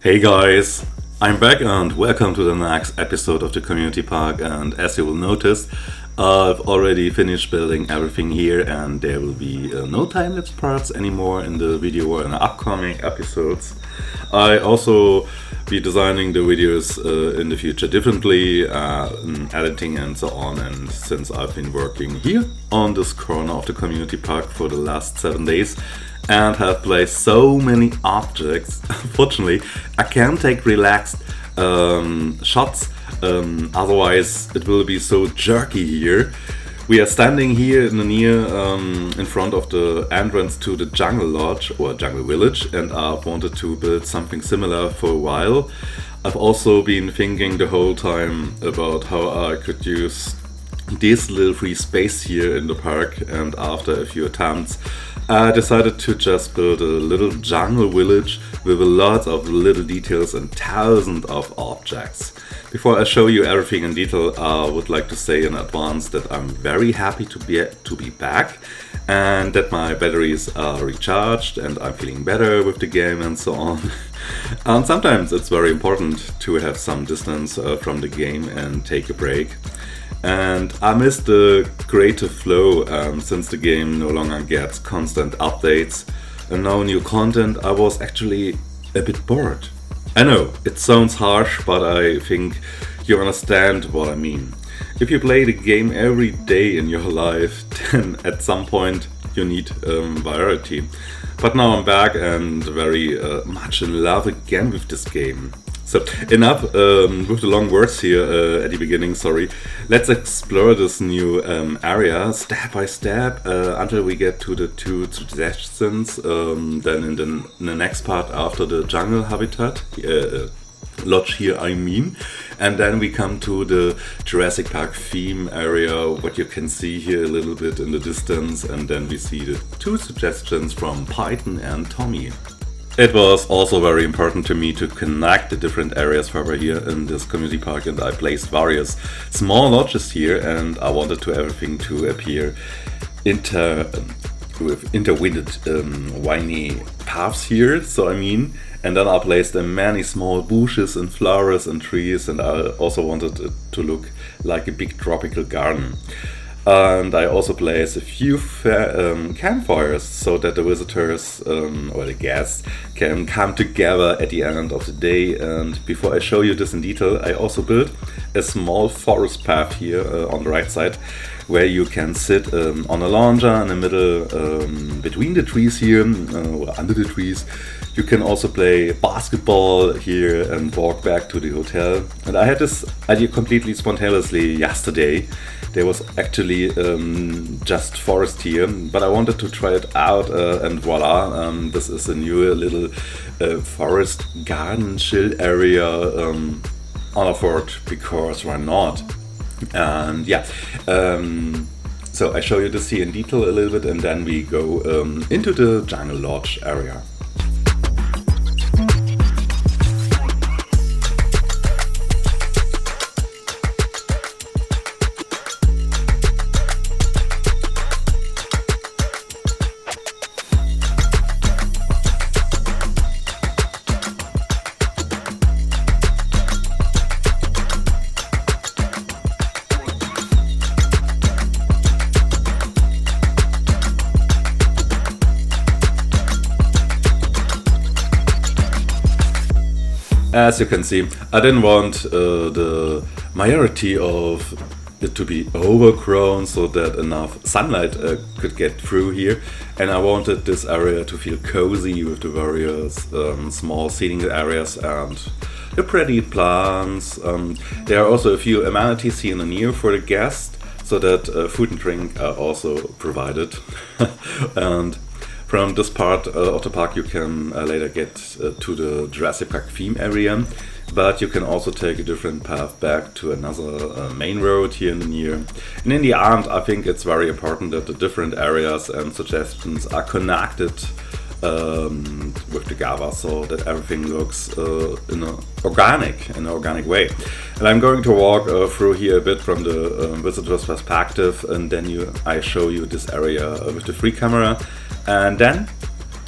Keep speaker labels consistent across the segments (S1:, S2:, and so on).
S1: Hey guys, I'm back and welcome to the next episode of the Community Park. And as you will notice, I've already finished building everything here, and there will be no time-lapse parts anymore in the video or in the upcoming episodes. I also be designing the videos in the future differently, in editing and so on. And since I've been working here on this corner of the Community Park for the last 7 days, and have placed so many objects, unfortunately, I can't take relaxed shots, otherwise it will be so jerky here. We are standing here in the in front of the entrance to the Jungle Lodge or Jungle Village, and I've wanted to build something similar for a while. I've also been thinking the whole time about how I could use this little free space here in the park, and after a few attempts I decided to just build a little jungle village with a lot of little details and thousands of objects. Before I show you everything in detail, I would like to say in advance that I'm very happy to be back, and that my batteries are recharged and I'm feeling better with the game and so on. And sometimes it's very important to have some distance from the game and take a break. And I miss the creative flow since the game no longer gets constant updates and no new content. I was actually a bit bored. I know, it sounds harsh, but I think you understand what I mean. If you play the game every day in your life, then at some point you need variety. But now I'm back and very much in love again with this game. So enough with the long words here at the beginning, sorry. Let's explore this new area step by step until we get to the two suggestions. Then in the next part after the jungle habitat, lodge here I mean. And then we come to the Jurassic Park theme area, what you can see here a little bit in the distance. And then we see the two suggestions from Python and Tommy. It was also very important to me to connect the different areas further here in this community park, and I placed various small lodges here, and I wanted to everything to appear with interwinded windy paths here, and then I placed many small bushes and flowers and trees, and I also wanted it to look like a big tropical garden. And I also placed a few campfires so that the visitors or the guests can come together at the end of the day. And before I show you this in detail, I also built a small forest path here on the right side, where you can sit on a lounger in the middle between the trees here or under the trees. You can also play basketball here and walk back to the hotel. And I had this idea completely spontaneously yesterday. There was actually just forest here, but I wanted to try it out, and voila, this is a new little forest garden chill area on a fort, because why not? And yeah, so I show you this here in detail a little bit, and then we go into the Jungle Lodge area. As you can see, I didn't want the majority of it to be overgrown so that enough sunlight could get through here, and I wanted this area to feel cozy with the various small seating areas and the pretty plants. There are also a few amenities here in the near for the guests, so that food and drink are also provided. And from this part of the park you can later get to the Jurassic Park theme area, but you can also take a different path back to another main road here in the near. And in the end, I think it's very important that the different areas and suggestions are connected with together, so that everything looks in an organic way. And I'm going to walk through here a bit from the visitor's perspective, and then I show you this area with the free camera, and then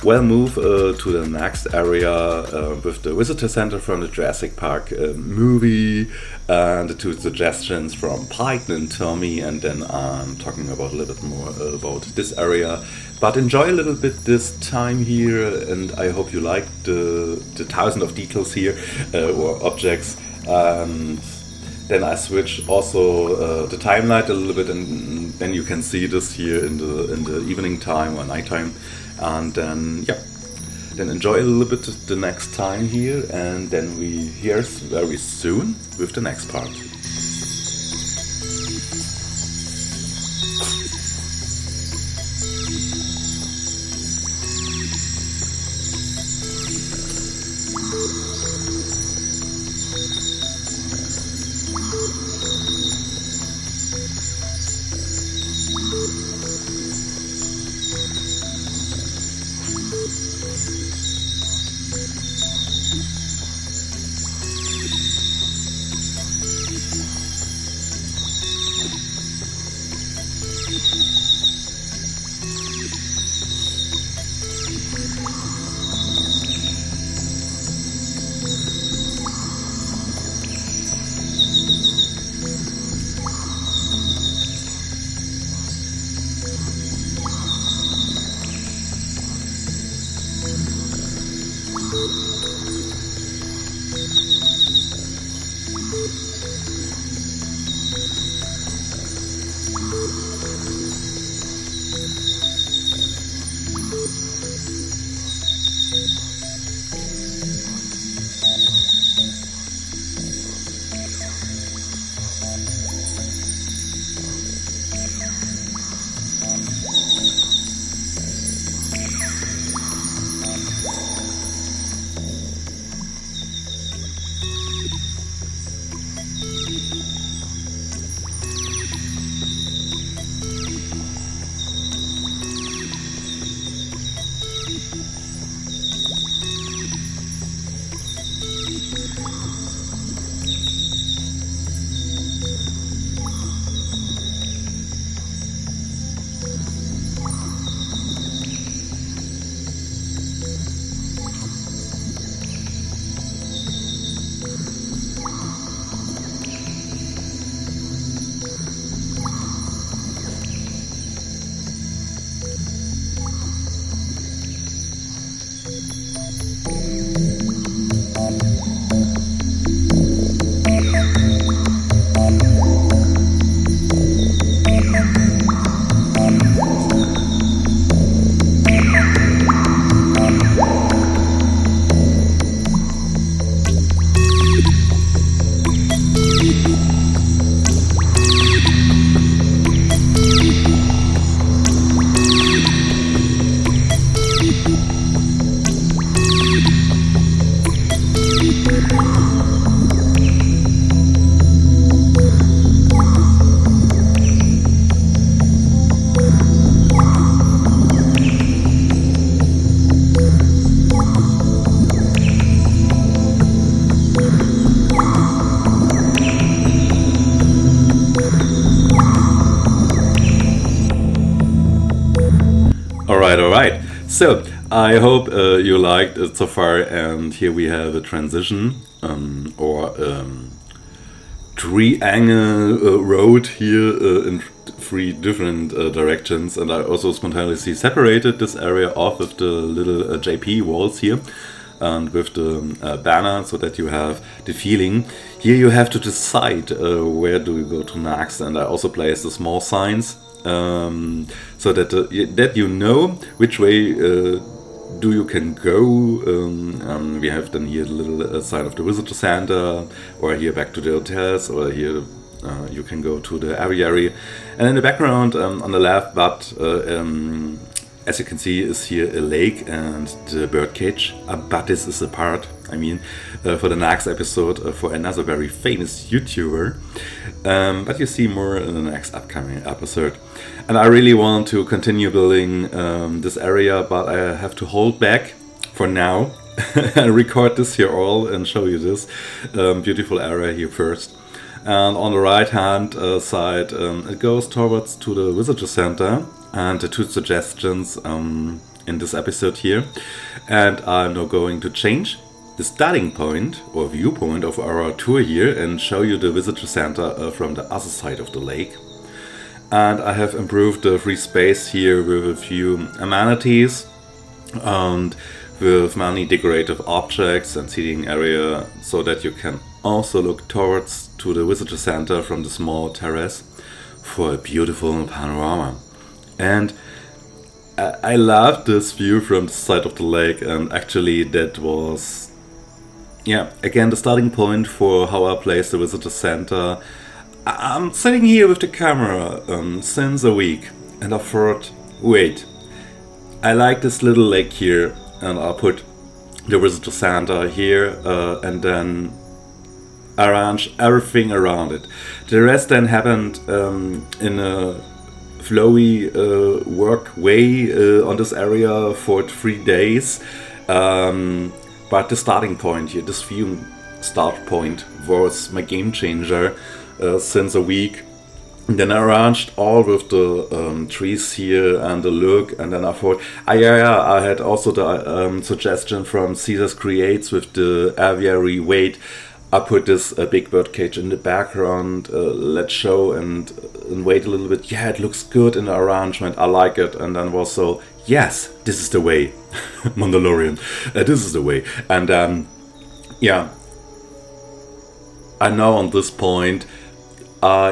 S1: We'll move to the next area with the visitor center from the Jurassic Park movie and the two suggestions from Pike and Tommy, and then I'm talking about a little bit more about this area. But enjoy a little bit this time here, and I hope you like the thousand of details here or objects. And then I switch also the timeline a little bit, and then you can see this here in the evening time or nighttime. And then then enjoy a little bit the next time here, and then we hear very soon with the next part. Alright. So, I hope you liked it so far, and here we have a transition or triangle road here in three different directions, and I also spontaneously separated this area off with the little JP walls here and with the banner, so that you have the feeling. Here you have to decide where do you go to next, and I also placed the small signs so that that you know which way do you can go. We have then here the little sign of the visitor center, or here back to the hotels, or here you can go to the aviary. And in the background on the left, but as you can see, is here a lake and the bird cage. But this is a part, I mean, for the next episode for another very famous YouTuber. But you see more in the next upcoming episode. And I really want to continue building this area, but I have to hold back for now and record this here all and show you this beautiful area here first. And on the right hand side, it goes towards to the visitor center. And the two suggestions in this episode here. And I'm now going to change the starting point or viewpoint of our tour here and show you the visitor center from the other side of the lake. And I have improved the free space here with a few amenities and with many decorative objects and seating area, so that you can also look towards to the visitor center from the small terrace for a beautiful panorama. And I love this view from the side of the lake, and actually that was, again, the starting point for how I placed the visitor center. I'm sitting here with the camera since a week, and I thought, wait, I like this little lake here, and I'll put the visitor center here and then arrange everything around it. The rest then happened in a flowy work way on this area for 3 days. But the starting point here, this view start point, was my game changer since a week. And then I arranged all with the trees here and the look, and then I thought, I had also the suggestion from Caesar's Creates with the aviary weight. I put this big bird cage in the background, let's show and wait a little bit. Yeah, it looks good in the arrangement, I like it. And then was so, yes, this is the way. Mandalorian, this is the way. And I now on this point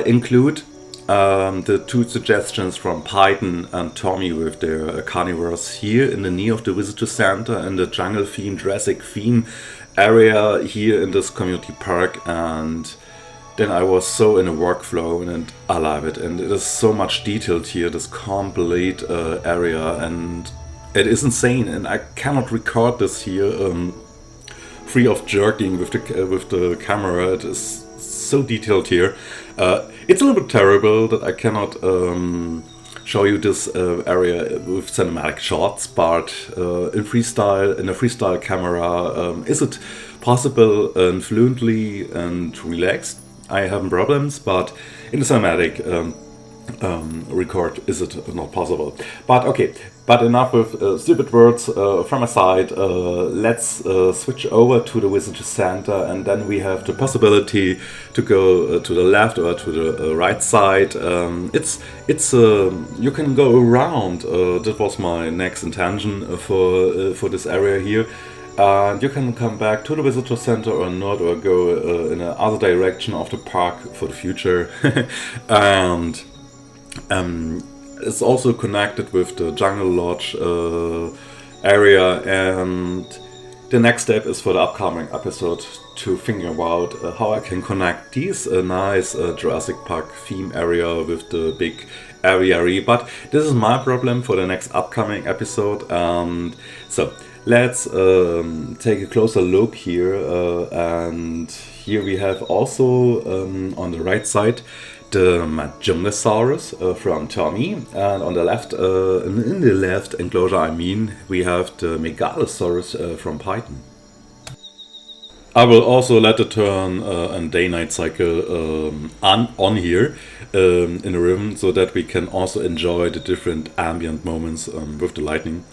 S1: include the two suggestions from Python and Tommy with their carnivores here in the knee of the visitor center in the jungle theme, Jurassic theme area here in this community park. And then I was so in a workflow, and I love it. And it is so much detailed here, this complete area, and it is insane. And I cannot record this here free of jerking with the camera. It is so detailed here. It's a little bit terrible that I cannot show you this area with cinematic shots, but in a freestyle camera, is it possible and fluently and relaxed? I have problems, but in the cinematic record, is it not possible? But okay, but enough with stupid words from my side. Let's switch over to the visitor center, and then we have the possibility to go to the left or to the right side. It's you can go around. That was my next intention for this area here. And you can come back to the visitor center or not, or go in another direction of the park for the future. And it's also connected with the Jungle Lodge area, and the next step is for the upcoming episode to think about how I can connect these nice Jurassic Park theme area with the big aviary. But this is my problem for the next upcoming episode. So let's take a closer look here, and here we have also on the right side the Dinosaurs from Tommy, and on the left, in the left enclosure, we have the Megalosaurus from Python. I will also let it turn a day-night cycle on here in the room, so that we can also enjoy the different ambient moments with the lightning.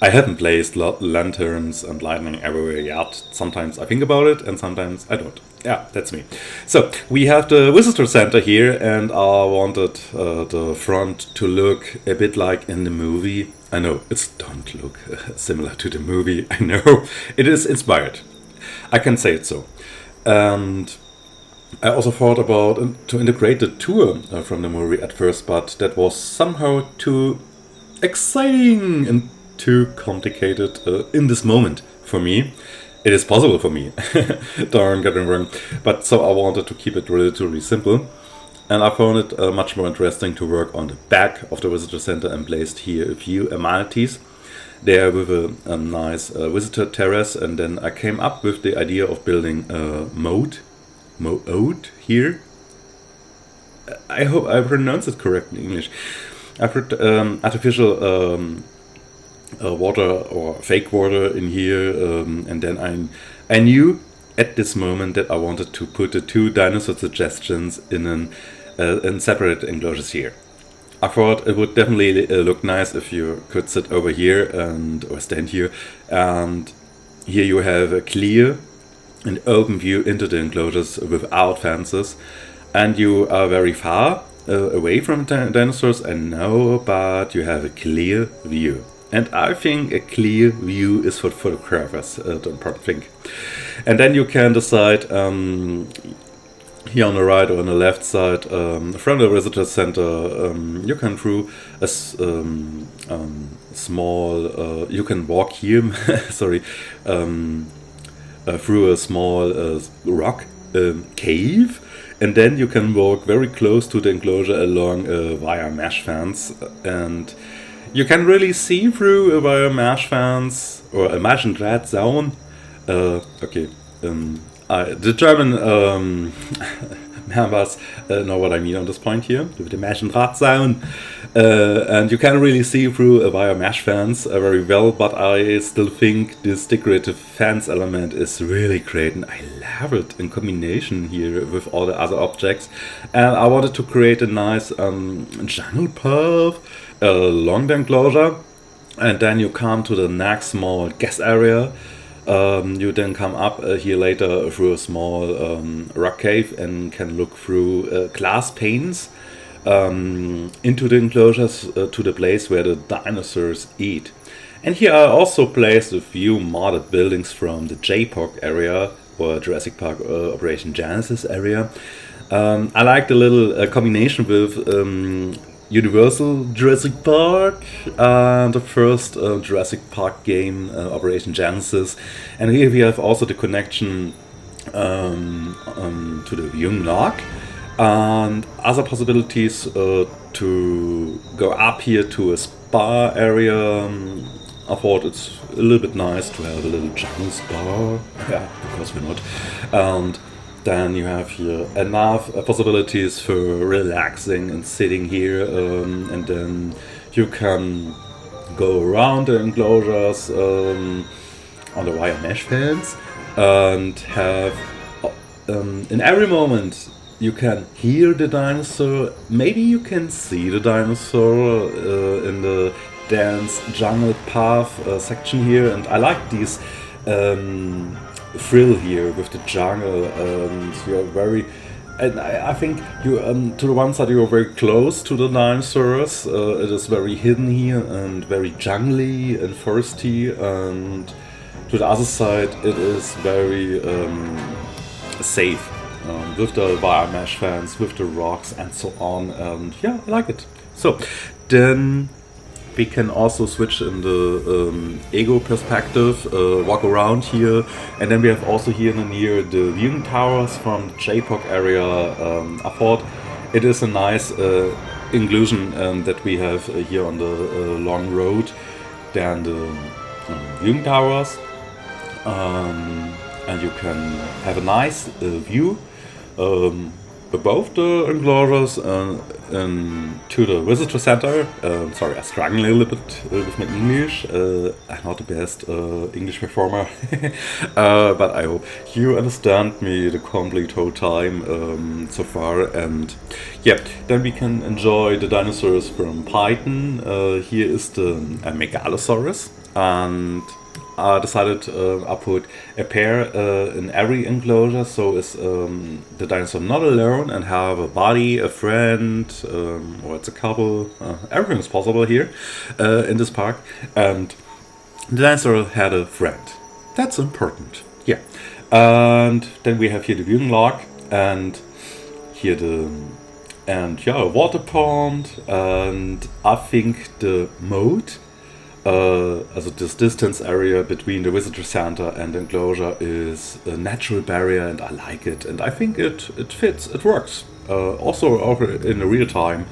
S1: I haven't placed lanterns and lightning everywhere yet. Sometimes I think about it, and sometimes I don't. Yeah, that's me. So we have the visitor center here, and I wanted the front to look a bit like in the movie. I know it don't look similar to the movie. I know it is inspired. I can say it so. And I also thought about to integrate the tour from the movie at first, but that was somehow too exciting and too complicated in this moment for me. It is possible for me, don't get me wrong, but so I wanted to keep it relatively simple. And I found it much more interesting to work on the back of the visitor center and placed here a few amenities there with a nice visitor terrace. And then I came up with the idea of building a moat here. I hope I pronounced it correctly in English. I put artificial water or fake water in here, and then I knew at this moment that I wanted to put the two dinosaur suggestions in separate enclosures here. I thought it would definitely look nice if you could sit over here and or stand here, and here you have a clear and open view into the enclosures without fences, and you are very far away from dinosaurs, I know, but you have a clear view. And I think a clear view is for photographers, the important thing. And then you can decide here on the right or on the left side from the visitor center, you can through a small, you can walk here, sorry, through a small rock cave, and then you can walk very close to the enclosure along a wire mesh fence, and you can really see through a wire mesh fence, or imagine that zone. Okay, the German members know what I mean on this point here, with the mesh and rat zone. And you can really see through a wire mesh fence very well, but I still think this decorative fence element is really great, and I love it in combination here with all the other objects. And I wanted to create a nice jungle path along the enclosure, and then you come to the next small guest area. You then come up here later through a small rock cave and can look through glass panes into the enclosures to the place where the dinosaurs eat. And here I also placed a few modded buildings from the J-Park area, or Jurassic Park Operation Genesis area. I like the little combination with Universal Jurassic Park and the first Jurassic Park game, Operation Genesis. And here we have also the connection to the viewing log and other possibilities to go up here to a spa area. I thought it's a little bit nice to have a little jungle spa, yeah, because we're not. And then you have here enough possibilities for relaxing and sitting here, and then you can go around the enclosures on the wire mesh fence and have in every moment you can hear the dinosaur, maybe you can see the dinosaur in the dense jungle path section here, and I like these thrill here with the jungle, and you're very, and I think you to the one side you're very close to the dinosaurs. It is very hidden here and very jungly and foresty, and to the other side it is very safe with the wire mesh fence, with the rocks and so on, and yeah, I like it. So then we can also switch in the ego perspective, walk around here, and then we have also here near the viewing towers from the J-Park area. I thought it is a nice inclusion that we have here on the long road, then the viewing towers, and you can have a nice view above the enclosures to the visitor center. Sorry, I struggle a little bit with my English. I'm not the best English performer, but I hope you understand me the complete whole time so far. And yeah, then we can enjoy the dinosaurs from Python. Here is the Megalosaurus, and I decided I put a pair in every enclosure, so is the dinosaur not alone and have a buddy, a friend, or it's a couple. Everything is possible here in this park. And the dinosaur had a friend. That's important. Yeah. And then we have here the viewing log, and here a water pond, and I think the moat. Also this distance area between the visitor center and the enclosure is a natural barrier, and I like it, and I think it fits, it works. Also in the real time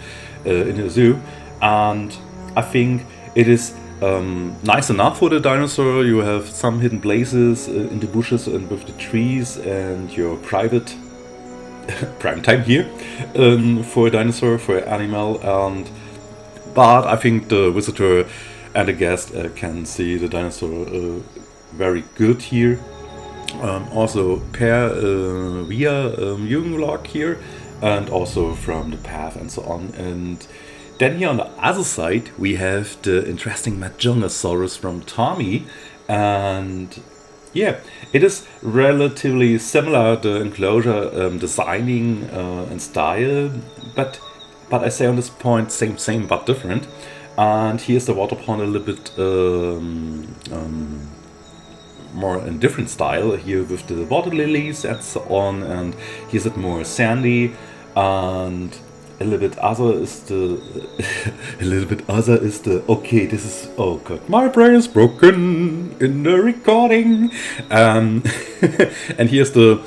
S1: in the zoo, and I think it is nice enough for the dinosaur. You have some hidden places in the bushes and with the trees, and your private prime time here for a dinosaur, for an animal, but I think the visitor and the guest can see the dinosaur very good here. Also pair via viewing log here, and also from the path and so on. And Then here on the other side, we have the interesting Majungasaurus from Tommy. And yeah, it is relatively similar, the enclosure designing and style, but I say on this point, same but different. And here's the water pond a little bit more in different style here with the water lilies and so on, and here's it more sandy, and a little bit other is the okay, this is, oh god, my brain is broken in the recording. And here's the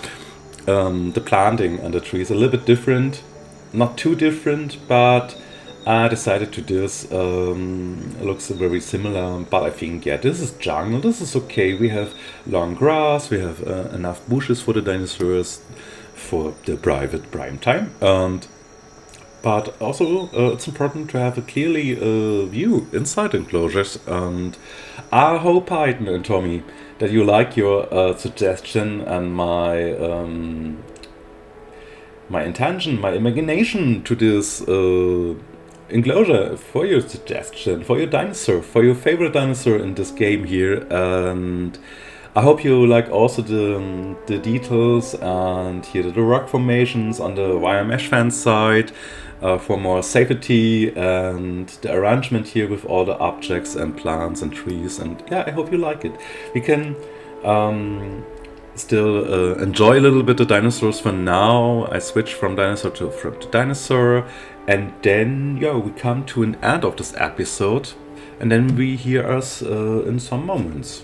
S1: planting and the trees a little bit different, not too different, but I decided to do this. It looks very similar, but I think, yeah, this is jungle, this is okay. We have long grass, we have enough bushes for the dinosaurs for the private prime time, but also it's important to have a clearly view inside enclosures. And I hope, Python and Tommy, that you like your suggestion and my intention, my imagination to this enclosure for your suggestion, for your dinosaur, for your favorite dinosaur in this game here. And I hope you like also the details and here the rock formations on the wire mesh fence side for more safety, and the arrangement here with all the objects and plants and trees. And yeah, I hope you like it. We can still enjoy a little bit the dinosaurs for now. I switch from dinosaur to dinosaur, and then yeah, we come to an end of this episode, and then we hear us in some moments.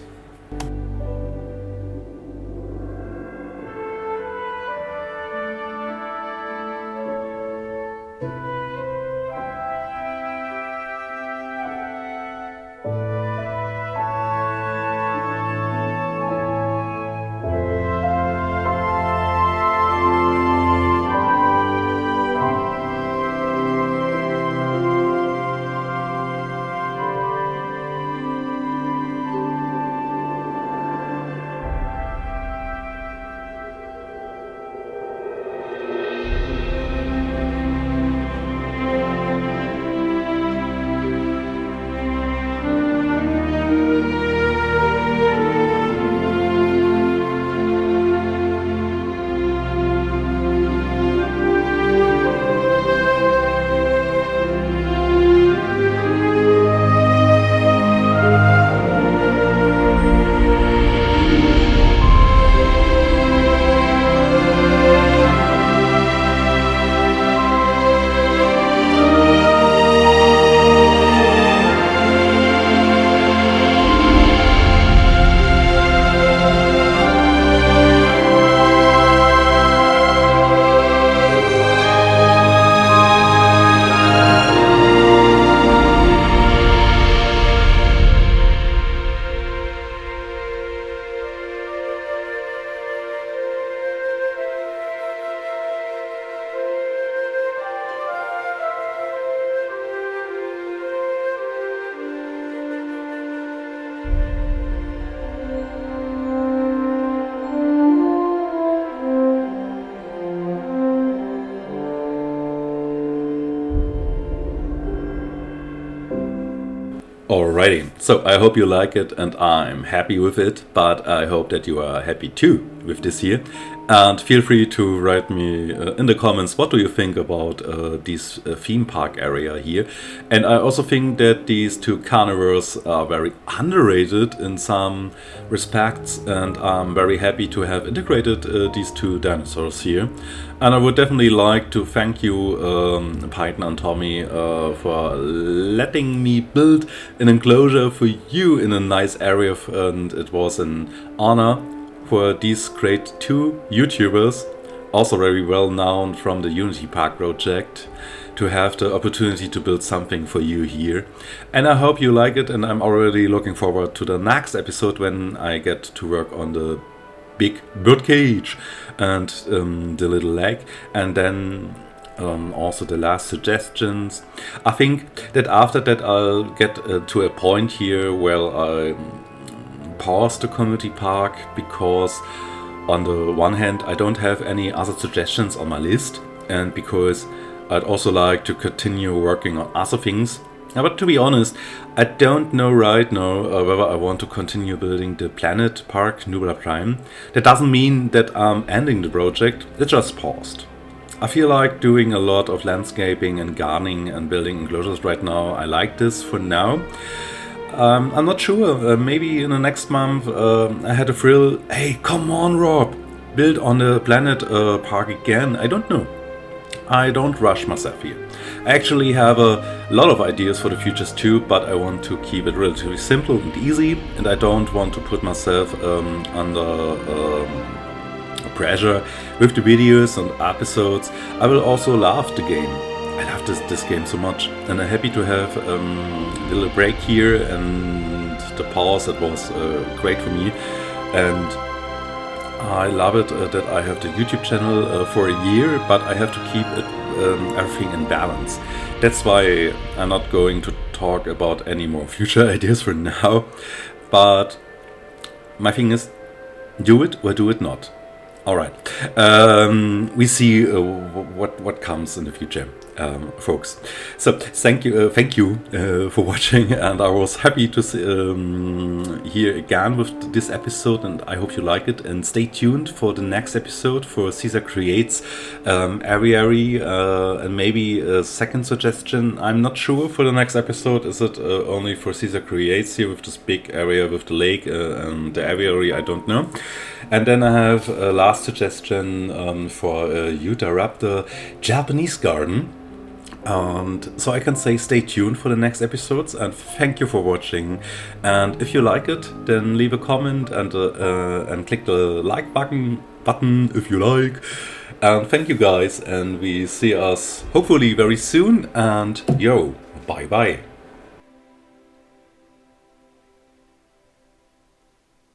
S1: Alrighty, so I hope you like it and I'm happy with it, but I hope that you are happy too with this here. And feel free to write me in the comments what do you think about this theme park area here. And I also think that these two carnivores are very underrated in some respects, and I'm very happy to have integrated these two dinosaurs here. And I would definitely like to thank you, Python and Tommy, for letting me build an enclosure for you in a nice area, and it was an honor for these great two YouTubers, also very well known from the Unity Park project, to have the opportunity to build something for you here. And I hope you like it, and I'm already looking forward to the next episode when I get to work on the big bird cage and the little lake, and then also the last suggestions. I think that after that I'll get to a point here where I pause the community park, because on the one hand I don't have any other suggestions on my list, and because I'd also like to continue working on other things. But to be honest, I don't know right now whether I want to continue building the planet Park Nublar Prime. That doesn't mean that I'm ending the project, it just paused. I feel like doing a lot of landscaping and gardening and building enclosures right now. I like this for now. I'm not sure, maybe in the next month I had a thrill, hey, come on Rob, build on the planet park again. I don't know. I don't rush myself here. I actually have a lot of ideas for the futures too, but I want to keep it relatively simple and easy, and I don't want to put myself under pressure with the videos and episodes. I will also love the game. I love this game so much, and I'm happy to have a little break here and the pause. That was great for me, and I love it that I have the YouTube channel for a year, but I have to keep it, everything in balance. That's why I'm not going to talk about any more future ideas for now, but my thing is, do it or do it not. Alright, we see what comes in the future, folks. So thank you for watching, and I was happy to see, here again with this episode, and I hope you like it. And stay tuned for the next episode for Caesar Creates Aviary, and maybe a second suggestion. I'm not sure for the next episode. Is it only for Caesar Creates here with this big area with the lake and the aviary? I don't know. And then I have a last suggestion for Utah Raptor Japanese garden. And so I can say stay tuned for the next episodes, and thank you for watching. And if you like it, then leave a comment and click the like button if you like. And thank you guys, and we see us hopefully very soon. And yo, bye bye.